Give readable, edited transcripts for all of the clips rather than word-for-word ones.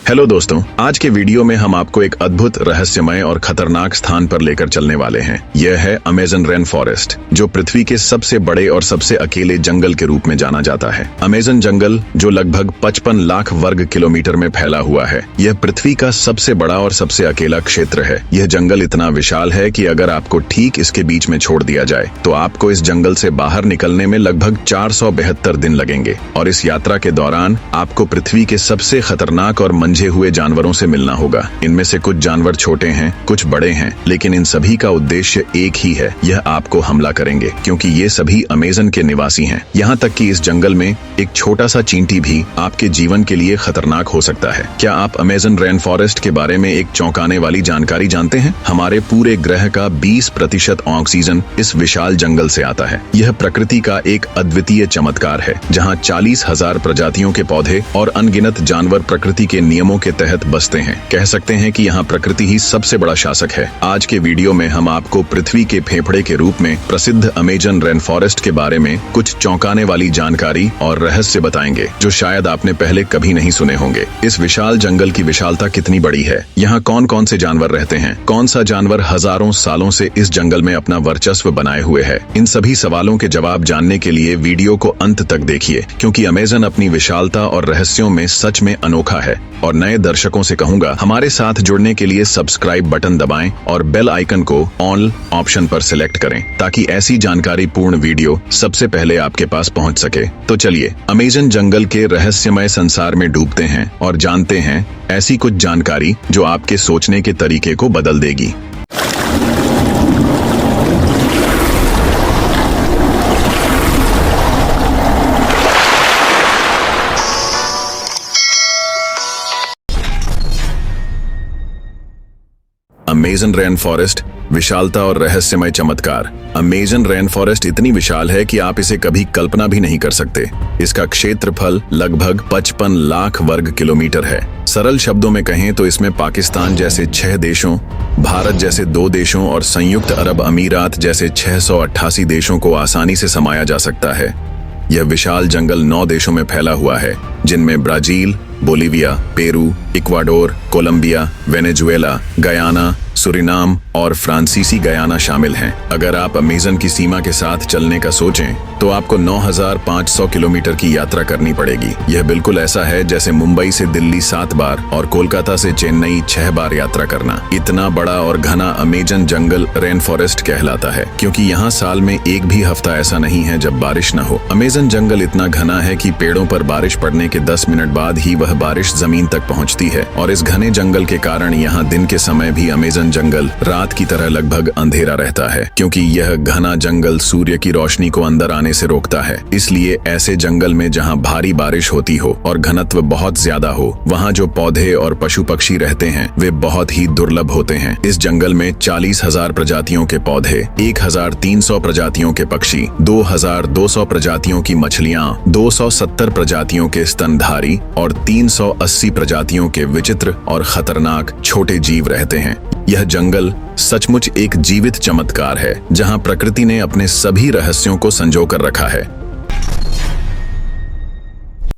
Hello दोस्तों, आज के वीडियो में हम आपको एक अद्भुत, रहस्यमय और खतरनाक स्थान पर लेकर चलने वाले हैं। यह है अमेज़न रेन फॉरेस्ट, जो पृथ्वी के सबसे बड़े और सबसे अकेले जंगल के रूप में जाना जाता है। अमेज़न जंगल, जो लगभग 55 लाख वर्ग किलोमीटर में फैला हुआ है, यह पृथ्वी का सबसे बड़ा और सबसे अकेला क्षेत्र है। यह जंगल इतना विशाल है कि अगर आपको ठीक इसके बीच में छोड़ दिया जाए तो आपको इस जंगल से बाहर निकलने में लगभग 472 दिन लगेंगे। और इस यात्रा के दौरान आपको पृथ्वी के सबसे खतरनाक और मंझे हुए जानवरों से मिलना होगा। इनमें से कुछ जानवर छोटे हैं, कुछ बड़े हैं, लेकिन इन सभी का उद्देश्य एक ही है, यह आपको हमला करेंगे, क्योंकि ये सभी अमेज़न के निवासी हैं। यहाँ तक कि इस जंगल में एक छोटा सा चींटी भी आपके जीवन के लिए खतरनाक हो सकता है। क्या आप अमेज़न रेन फॉरेस्ट के बारे में एक चौंकाने वाली जानकारी जानते हैं? हमारे पूरे ग्रह का 20% ऑक्सीजन इस विशाल जंगल से आता है। यह प्रकृति का एक अद्वितीय चमत्कार है, जहाँ 40,000 प्रजातियों के पौधे और अनगिनत जानवर प्रकृति के नियमों के तहत बसते हैं। कह सकते हैं कि यहाँ प्रकृति ही सबसे बड़ा शासक है। आज के वीडियो में हम आपको पृथ्वी के फेफड़े के रूप में प्रसिद्ध अमेज़न रेन फॉरेस्ट के बारे में कुछ चौंकाने वाली जानकारी और रहस्य बताएंगे, जो शायद आपने पहले कभी नहीं सुने होंगे। इस विशाल जंगल की विशालता कितनी बड़ी है? यहाँ कौन कौन से जानवर रहते हैं? कौन सा जानवर हजारों सालों से इस जंगल में अपना वर्चस्व बनाए हुए है? इन सभी सवालों के जवाब जानने के लिए वीडियो को अंत तक देखिए, क्योंकि अमेज़न अपनी विशालता और रहस्यों में सच में अनोखा है। और नए दर्शकों से कहूंगा, हमारे साथ जुड़ने के लिए सब्सक्राइब बटन दबाएं और बेल आइकन को ऑल ऑप्शन पर सिलेक्ट करें, ताकि ऐसी जानकारी पूर्ण वीडियो सबसे पहले आपके पास पहुंच सके। तो चलिए अमेज़न जंगल के रहस्यमय संसार में डूबते हैं और जानते हैं ऐसी कुछ जानकारी जो आपके सोचने के तरीके को बदल देगी। अमेज़न रेन फॉरेस्ट, विशालता और रहस्यमय चमत्कार। अमेज़न रेन फॉरेस्ट इतनी विशाल है कि आप इसे कभी कल्पना भी नहीं कर सकते। इसका क्षेत्रफल लगभग 55 लाख वर्ग किलोमीटर है। सरल शब्दों में कहें तो इसमें पाकिस्तान जैसे 6 देशों, भारत जैसे 2 देशों और संयुक्त अरब अमीरात जैसे 688 देशों को आसानी से समाया जा सकता है। यह विशाल जंगल 9 देशों में फैला हुआ है, जिनमें Brazil, Bolivia, Peru, Ecuador, Colombia, Venezuela, Guyana, Suriname और फ्रांसीसी गयाना शामिल हैं। अगर आप अमेज़न की सीमा के साथ चलने का सोचें तो आपको 9,500 किलोमीटर की यात्रा करनी पड़ेगी। यह बिल्कुल ऐसा है जैसे मुंबई से दिल्ली 7 बार और कोलकाता से चेन्नई 6 बार यात्रा करना। इतना बड़ा और घना अमेज़न जंगल रेन फॉरेस्ट कहलाता है, क्योंकि यहाँ साल में एक भी हफ्ता ऐसा नहीं है जब बारिश न हो। अमेज़न जंगल इतना घना है कि पेड़ों पर बारिश पड़ने के 10 मिनट बाद ही वह बारिश जमीन तक पहुँचती है। और इस घने जंगल के कारण यहाँ दिन के समय भी अमेज़न जंगल रात की तरह लगभग अंधेरा रहता है, क्योंकि यह घना जंगल सूर्य की रोशनी को अंदर आने से रोकता है। इसलिए ऐसे जंगल में जहां भारी बारिश होती हो और घनत्व बहुत ज्यादा हो, वहां जो पौधे और पशु पक्षी रहते हैं वे बहुत ही दुर्लभ होते हैं। इस जंगल में 40,000 प्रजातियों के पौधे, 1,300 प्रजातियों के पक्षी, 2,200 प्रजातियों की मछलियां, 270 प्रजातियों के स्तनधारी और 380 प्रजातियों के विचित्र और खतरनाक छोटे जीव रहते हैं। यह जंगल सचमुच एक जीवित चमत्कार है, जहां प्रकृति ने अपने सभी रहस्यों को संजो कर रखा है।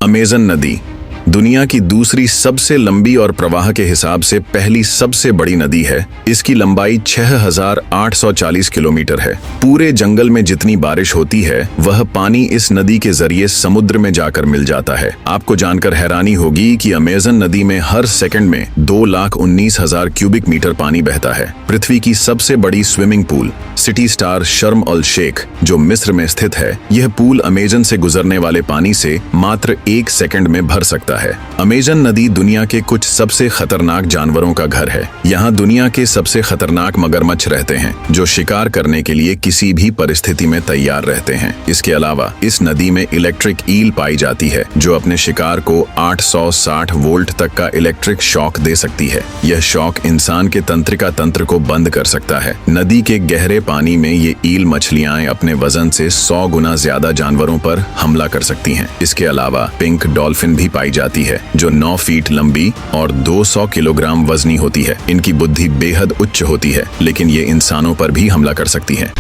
अमेज़न नदी दुनिया की दूसरी सबसे लंबी और प्रवाह के हिसाब से पहली सबसे बड़ी नदी है। इसकी लंबाई 6,840 किलोमीटर है। पूरे जंगल में जितनी बारिश होती है वह पानी इस नदी के जरिए समुद्र में जाकर मिल जाता है। आपको जानकर हैरानी होगी कि अमेज़न नदी में हर सेकंड में 2,19,000 क्यूबिक मीटर पानी बहता है। पृथ्वी की सबसे बड़ी स्विमिंग पूल सिटी स्टार शर्म अल शेख, जो मिस्र में स्थित है, यह पूल अमेज़न से गुजरने वाले पानी से मात्र 1 सेकंड में भर सकता है। अमेज़न नदी दुनिया के कुछ सबसे खतरनाक जानवरों का घर है। यहाँ दुनिया के सबसे खतरनाक मगरमच्छ रहते हैं, जो शिकार करने के लिए किसी भी परिस्थिति में तैयार रहते हैं। इसके अलावा इस नदी में इलेक्ट्रिक ईल पाई जाती है, जो अपने शिकार को 860 वोल्ट तक का इलेक्ट्रिक शॉक दे सकती है। यह शॉक इंसान के तंत्रिका तंत्र को बंद कर सकता है। नदी के गहरे पानी में ये ईल मछलियां अपने वजन से 100 गुना ज्यादा जानवरों पर हमला कर सकती हैं। इसके अलावा पिंक डॉल्फिन भी पाई जाती है, जो 9 फीट लंबी और 200 किलोग्राम वजनी होती है। इनकी बुद्धि बेहद उच्च होती है, लेकिन ये इंसानों पर भी हमला कर सकती है।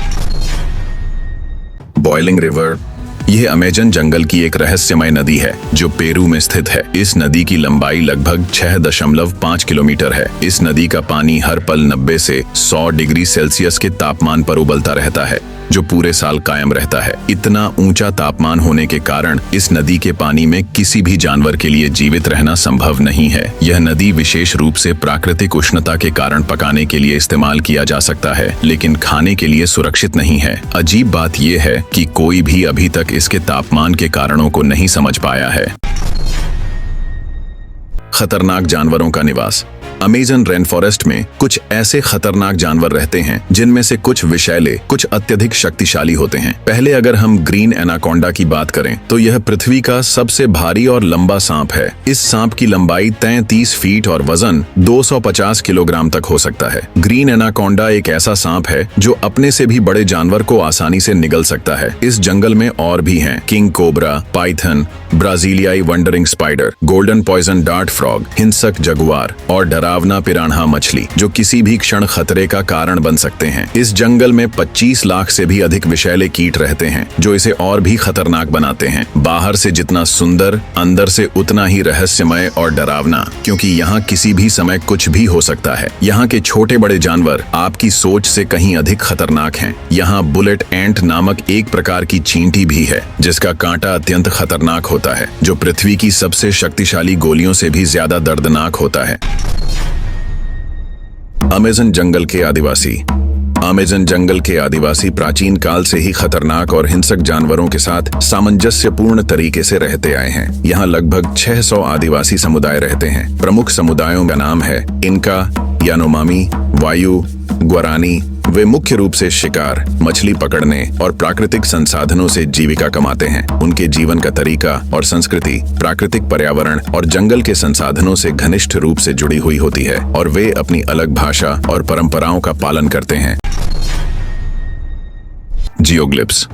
बॉइलिंग रिवर यह अमेजन जंगल की एक रहस्यमय नदी है जो पेरू में स्थित है। इस नदी की लंबाई लगभग 6.5 किलोमीटर है। इस नदी का पानी हर पल 90 से 100 डिग्री सेल्सियस के तापमान पर उबलता रहता है, जो पूरे साल कायम रहता है। इतना ऊंचा तापमान होने के कारण इस नदी के पानी में किसी भी जानवर के लिए जीवित रहना संभव नहीं है। यह नदी विशेष रूप से प्राकृतिक उष्णता के कारण पकाने के लिए इस्तेमाल किया जा सकता है, लेकिन खाने के लिए सुरक्षित नहीं है। अजीब बात यह है कि कोई भी अभी तक इसके तापमान के कारणों को नहीं समझ पाया है। खतरनाक जानवरों का निवास। अमेजन रेन फॉरेस्ट में कुछ ऐसे खतरनाक जानवर रहते हैं जिनमें से कुछ विषैले, कुछ अत्यधिक शक्तिशाली होते हैं। पहले अगर हम ग्रीन एनाकोंडा की बात करें तो यह पृथ्वी का सबसे भारी और लंबा सांप है। इस सांप की लंबाई 33 फीट और वजन 250 किलोग्राम तक हो सकता है। ग्रीन एनाकोंडा एक ऐसा सांप है जो अपने से भी बड़े जानवर को आसानी से निगल सकता है। इस जंगल में और भी हैं किंग कोबरा, पाइथन, ब्राजीलियाई wandering spider, golden poison dart frog, हिंसक जगुआर और डरावना पिरान्हा मछली, जो किसी भी क्षण खतरे का कारण बन सकते हैं। इस जंगल में 25 लाख से भी अधिक विषैले कीट रहते हैं जो इसे और भी खतरनाक बनाते हैं। बाहर से जितना सुंदर, अंदर से उतना ही रहस्यमय और डरावना, क्योंकि यहाँ किसी भी समय कुछ भी हो सकता है। यहाँ के छोटे बड़े जानवर आपकी सोच से कहीं अधिक खतरनाक हैं। यहाँ बुलेट एंट नामक एक प्रकार की चींटी भी है जिसका कांटा अत्यंत खतरनाक होता है, जो पृथ्वी की सबसे शक्तिशाली गोलियों से भी ज्यादा दर्दनाक होता है। अमेजन जंगल के आदिवासी। अमेजन जंगल के आदिवासी प्राचीन काल से ही खतरनाक और हिंसक जानवरों के साथ सामंजस्यपूर्ण तरीके से रहते आए हैं। यहाँ लगभग 600 आदिवासी समुदाय रहते हैं। प्रमुख समुदायों का नाम है इनका, यानोमामी, वायु, ग्वारानी। वे मुख्य रूप से शिकार, मछली पकड़ने और प्राकृतिक संसाधनों से जीविका कमाते हैं। उनके जीवन का तरीका और संस्कृति प्राकृतिक पर्यावरण और जंगल के संसाधनों से घनिष्ठ रूप से जुड़ी हुई होती है और वे अपनी अलग भाषा और परंपराओं का पालन करते हैं। जियोग्लिप्स।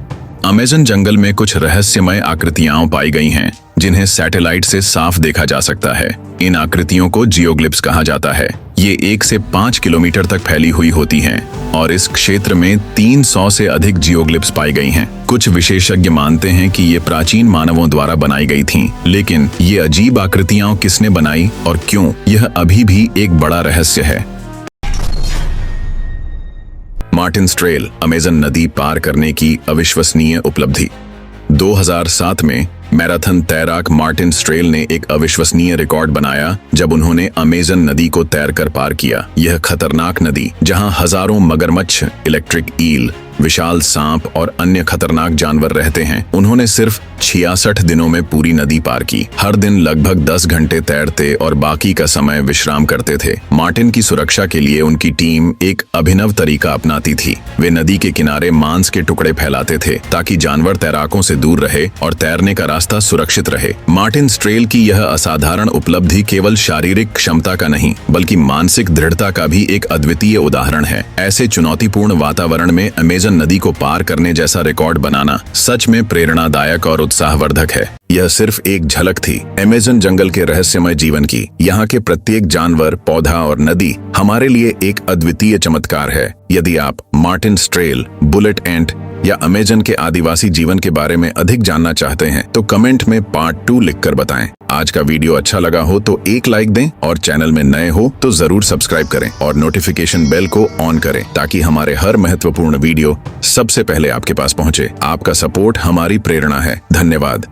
अमेजन जंगल में कुछ रहस्यमय आकृतियां पाई गई हैं जिन्हें सैटेलाइट से साफ देखा जा सकता है। इन आकृतियों को जियोग्लिप्स कहा जाता है। ये 1 से 5 किलोमीटर तक फैली हुई होती हैं और इस क्षेत्र में 300 से अधिक जियोग्लिप्स पाई गई हैं। कुछ विशेषज्ञ मानते हैं कि ये प्राचीन मानवों द्वारा बनाई गई थीं, लेकिन ये अजीब आकृतियां किसने बनाई और क्यों, यह अभी भी एक बड़ा रहस्य है। मार्टिन्स ट्रेल, अमेजन नदी पार करने की अविश्वसनीय उपलब्धि। 2007 में मैराथन तैराक मार्टिन्स ट्रेल ने एक अविश्वसनीय रिकॉर्ड बनाया जब उन्होंने अमेजन नदी को तैरकर पार किया। यह खतरनाक नदी, जहां हजारों मगरमच्छ, इलेक्ट्रिक ईल, विशाल सांप और अन्य खतरनाक जानवर रहते हैं, उन्होंने सिर्फ 66 दिनों में पूरी नदी पार की। हर दिन लगभग 10 घंटे तैरते और बाकी का समय विश्राम करते थे। मार्टिन की सुरक्षा के लिए उनकी टीम एक अभिनव तरीका अपनाती थी। वे नदी के किनारे मांस के टुकड़े फैलाते थे ताकि जानवर तैराकों से दूर रहे और तैरने का रास्ता सुरक्षित रहे। मार्टिन्स ट्रेल की यह असाधारण उपलब्धि केवल शारीरिक क्षमता का नहीं बल्कि मानसिक दृढ़ता का भी एक अद्वितीय उदाहरण है। ऐसे चुनौतीपूर्ण वातावरण में अमेजन नदी को पार करने जैसा रिकॉर्ड बनाना सच में प्रेरणादायक और उत्साहवर्धक है। यह सिर्फ एक झलक थी अमेजन जंगल के रहस्यमय जीवन की। यहाँ के प्रत्येक जानवर, पौधा और नदी हमारे लिए एक अद्वितीय चमत्कार है। यदि आप मार्टिन्स ट्रेल, बुलेट एंट या अमेजन के आदिवासी जीवन के बारे में अधिक जानना चाहते हैं तो कमेंट में पार्ट 2 लिखकर बताएं। आज का वीडियो अच्छा लगा हो तो एक लाइक दें और चैनल में नए हो तो जरूर सब्सक्राइब करें और नोटिफिकेशन बेल को ऑन करें ताकि हमारे हर महत्वपूर्ण वीडियो सबसे पहले आपके पास पहुंचे। आपका सपोर्ट हमारी प्रेरणा है। धन्यवाद।